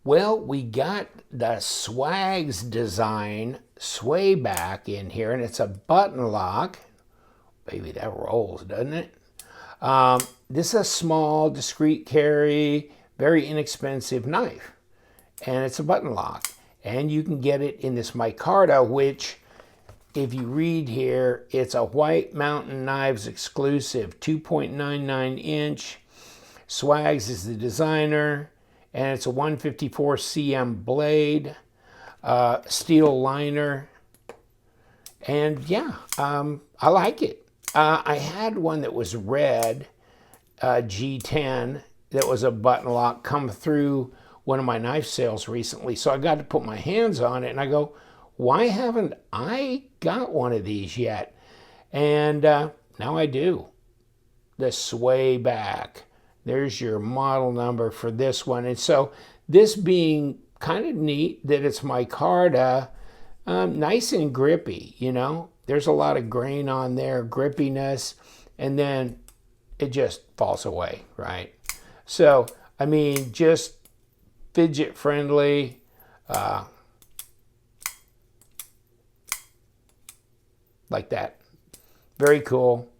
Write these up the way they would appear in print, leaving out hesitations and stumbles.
Well, we got the Swags design Swayback in here, and it's a button lock. Baby, that rolls, doesn't it? This is a small, discreet carry, very inexpensive knife, and it's a button lock. And you can get it in this micarta, which, if you read here, it's a White Mountain Knives exclusive, 2.99 inch. Swags is the designer, and it's a 154 cm blade, steel liner, and yeah, I like it. I had one that was red, G10, that was a button lock, come through one of my knife sales recently, so I got to put my hands on it, and I go, why haven't I got one of these yet? And now I do. The Swayback. There's your model number for this one. And so this being kind of neat that it's micarta, nice and grippy, you know. There's a lot of grain on there, grippiness, and then it just falls away, right? So, I mean, just fidget friendly. Like that. Very cool.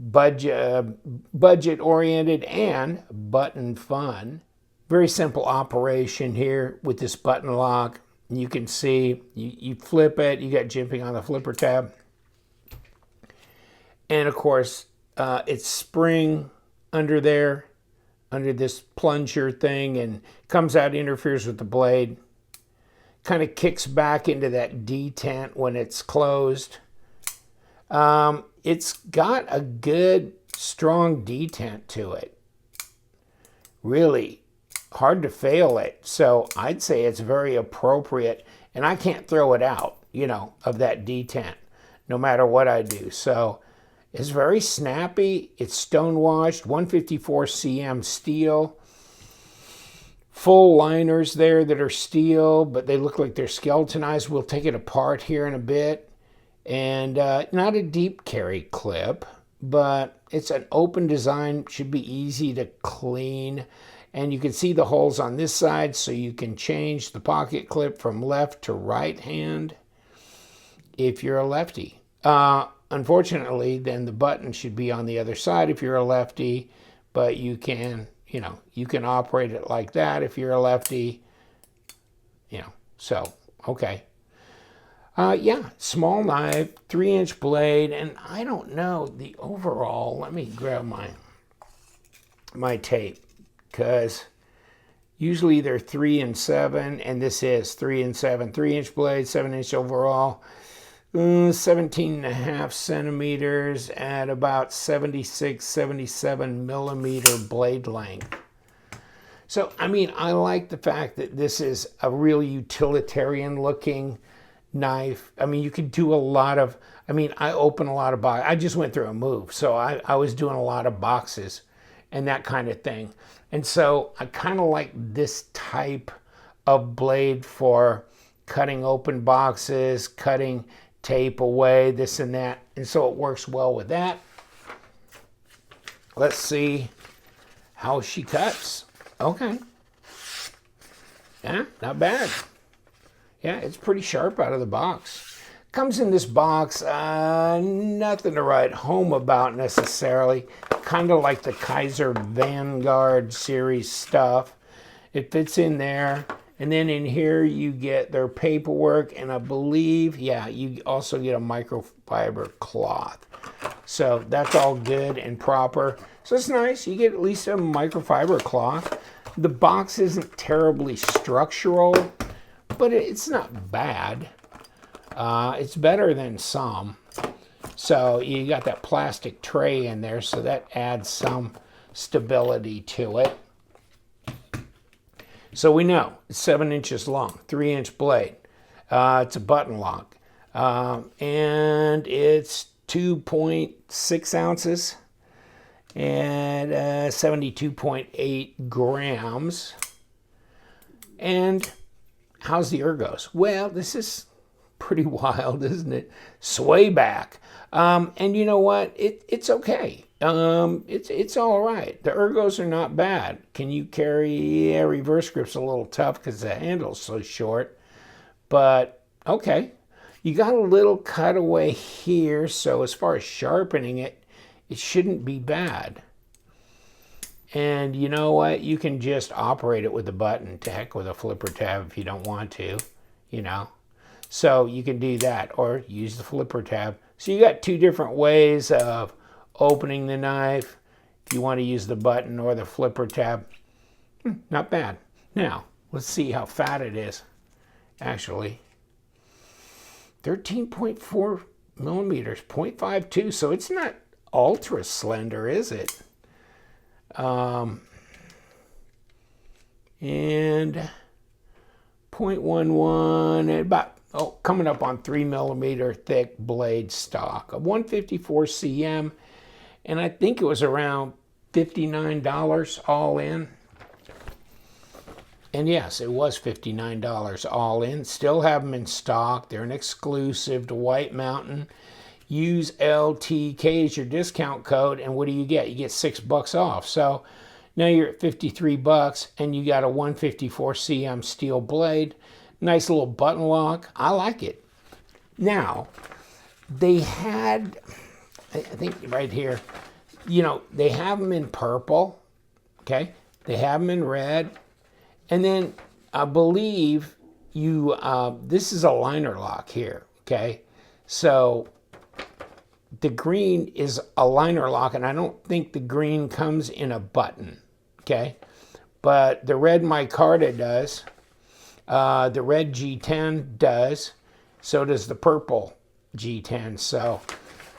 Budget oriented and button fun. Very simple operation here with this button lock. You can see you flip it, you got jimping on the flipper tab, and of course it's spring under there, under this plunger thing, and comes out, interferes with the blade, kind of kicks back into that detent when it's closed. It's got a good, strong detent to it. Really hard to fail it. So I'd say it's very appropriate. And I can't throw it out, you know, of that detent, no matter what I do. So it's very snappy. It's stonewashed, 154 cm steel. Full liners there that are steel, but they look like they're skeletonized. We'll take it apart here in a bit. And not a deep carry clip, but it's an open design, should be easy to clean. And you can see the holes on this side, so you can change the pocket clip from left to right hand if you're a lefty. Unfortunately, then the button should be on the other side if you're a lefty, but you can, you know, you can operate it like that if you're a lefty, you know, so, okay. Yeah, small knife, 3-inch blade, and I don't know the overall. Let me grab my tape, because usually they're 3 and 7, and this is 3 and 7. 3-inch blade, 7-inch overall, 17.5 centimeters at about 76, 77 millimeter blade length. So, I mean, I like the fact that this is a real utilitarian looking knife. I mean, you could do a lot of, I mean, I open a lot of boxes. I just went through a move, so I was doing a lot of boxes and that kind of thing. And so I kind of like this type of blade for cutting open boxes, cutting tape away, this and that. And so it works well with that. Let's see how she cuts. Okay. Yeah, not bad. Yeah, it's pretty sharp out of the box. Comes in this box, nothing to write home about necessarily. Kind of like the Kizer Vanguard series stuff. It fits in there. And then in here you get their paperwork, and I believe, yeah, you also get a microfiber cloth. So that's all good and proper. So it's nice. You get at least a microfiber cloth. The box isn't terribly structural, but it's not bad. It's better than some. So you got that plastic tray in there, so that adds some stability to it. So we know it's 7 inches long, 3-inch blade. It's a button lock. And it's 2.6 ounces and 72.8 grams. And how's the ergos? Well, this is pretty wild, isn't it? Swayback. And you know what? It's okay. It's all right. The ergos are not bad. Can you carry? Yeah, reverse grip's a little tough because the handle's so short. But okay, you got a little cutaway here, so as far as sharpening it, it shouldn't be bad. And you know what? You can just operate it with a button. To heck with a flipper tab if you don't want to, you know. So you can do that or use the flipper tab. So you got two different ways of opening the knife. If you want to use the button or the flipper tab, not bad. Now, let's see how fat it is. Actually, 13.4 millimeters, 0.52, so it's not ultra slender, is it? And 0.11, about, coming up on 3 millimeter thick blade stock, a 154 cm, and I think it was around $59 all in. And yes, it was $59 all in. Still have them in stock. They're an exclusive to White Mountain. Use LTK as your discount code, and what do you get? You get $6 off. So now you're at 53 bucks, and you got a 154 cm steel blade. Nice little button lock. I like it. Now, they had, I think right here, you know, they have them in purple, okay? They have them in red. And then I believe you, this is a liner lock here, okay? So the green is a liner lock, and I don't think the green comes in a button, okay? But the red micarta does. The red G10 does. So does the purple G10. So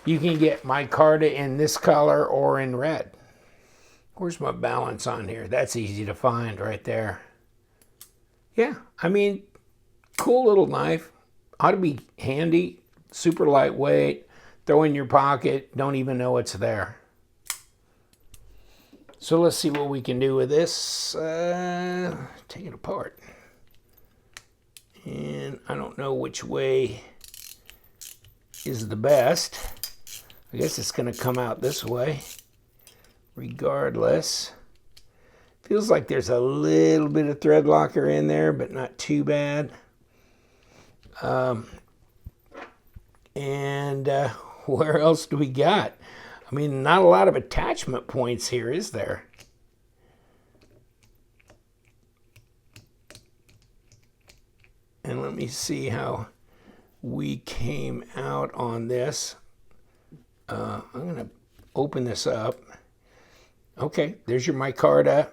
you can get micarta in this color or in red. Where's my balance on here? That's easy to find right there. Yeah, I mean, cool little knife. Ought to be handy, super lightweight. Throw in your pocket, don't even know it's there. So let's see what we can do with this. Take it apart. And I don't know which way is the best. I guess it's going to come out this way. Regardless. Feels like there's a little bit of thread locker in there, but not too bad. Where else do we got? I mean, not a lot of attachment points here, is there? And let me see how we came out on this. I'm going to open this up. Okay, there's your micarta.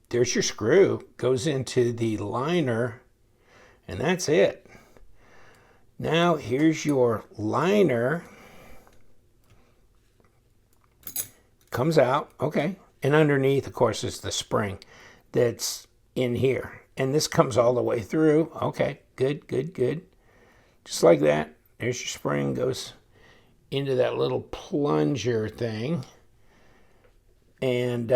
There's your screw. Goes into the liner, and that's it. Now here's your liner. Comes out, okay. And underneath, of course, is the spring that's in here. And this comes all the way through. Okay, good, good, good. Just like that. There's your spring, goes into that little plunger thing. And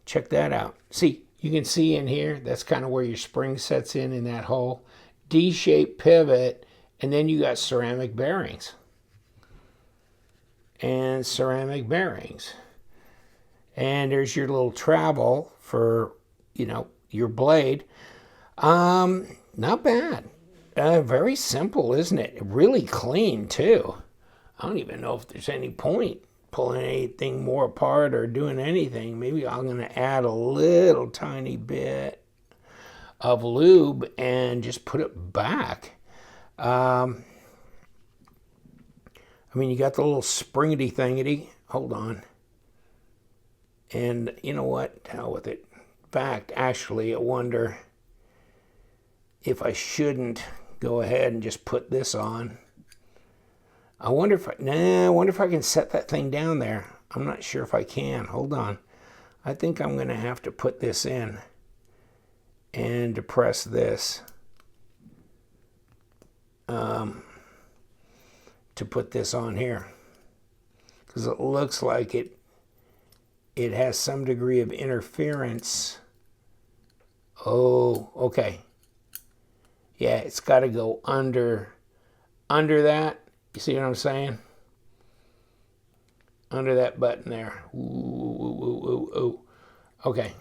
check that out. See, you can see in here, that's kind of where your spring sets in that hole. D-shaped pivot, and then you got ceramic bearings. And ceramic bearings. And there's your little travel for, you know, your blade. Not bad. Very simple, isn't it? Really clean, too. I don't even know if there's any point pulling anything more apart or doing anything. Maybe I'm going to add a little tiny bit of lube and just put it back. I mean, you got the little springety thingety. Hold on. And you know what? Hell with it. In fact, actually, I wonder if I shouldn't go ahead and just put this on. I wonder if I can set that thing down there. I'm not sure if I can. Hold on. I think I'm going to have to put this in and depress this to put this on here, because it looks like it has some degree of interference. Oh, okay. Yeah, it's got to go under that. You see what I'm saying? under that button there. Ooh, ooh, ooh, ooh, ooh. Okay.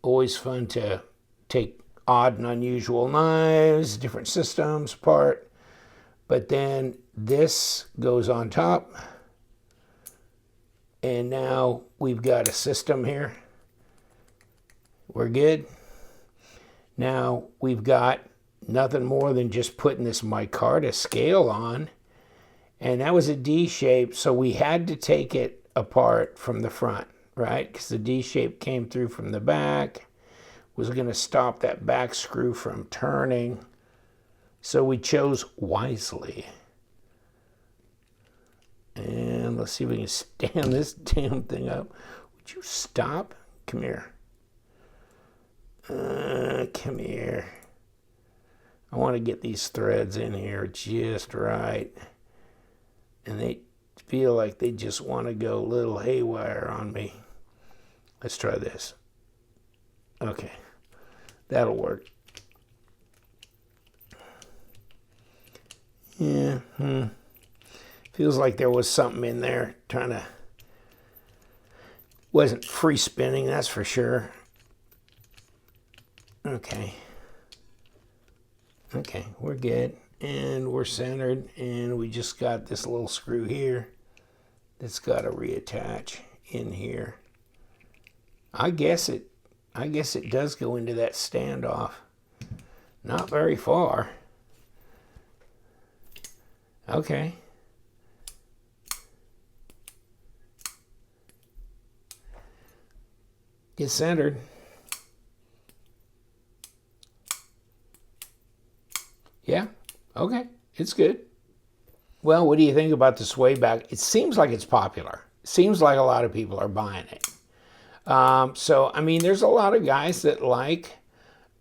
Always fun to take odd and unusual knives, different systems apart. But then this goes on top. And now we've got a system here. We're good. Now we've got nothing more than just putting this micarta scale on. And that was a D shape, so we had to take it apart from the front, right? Because the D shape came through from the back. Was going to stop that back screw from turning. So we chose wisely. And let's see if we can stand this damn thing up. Would you stop? Come here. Come here. I want to get these threads in here just right. And they feel like they just want to go a little haywire on me. Let's try this. Okay. That'll work. Yeah. Feels like there was something in there trying to... Wasn't free spinning, that's for sure. Okay. Okay, we're good. And we're centered. And we just got this little screw here that's got to reattach in here. I guess it does go into that standoff. Not very far. Okay. Get centered. Yeah, okay, it's good. Well, what do you think about the Swayback? It seems like it's popular. It seems like a lot of people are buying it. So, I mean, there's a lot of guys that like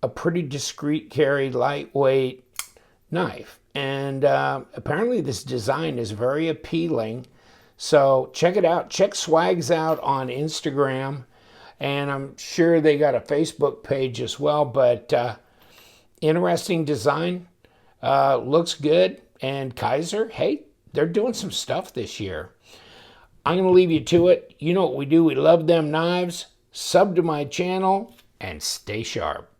a pretty discreet carry, lightweight knife. And apparently this design is very appealing. So check it out. Check Swags out on Instagram. And I'm sure they got a Facebook page as well. But interesting design. Looks good. And Kizer, hey, they're doing some stuff this year. I'm going to leave you to it. You know what we do. We love them knives. Sub to my channel and stay sharp.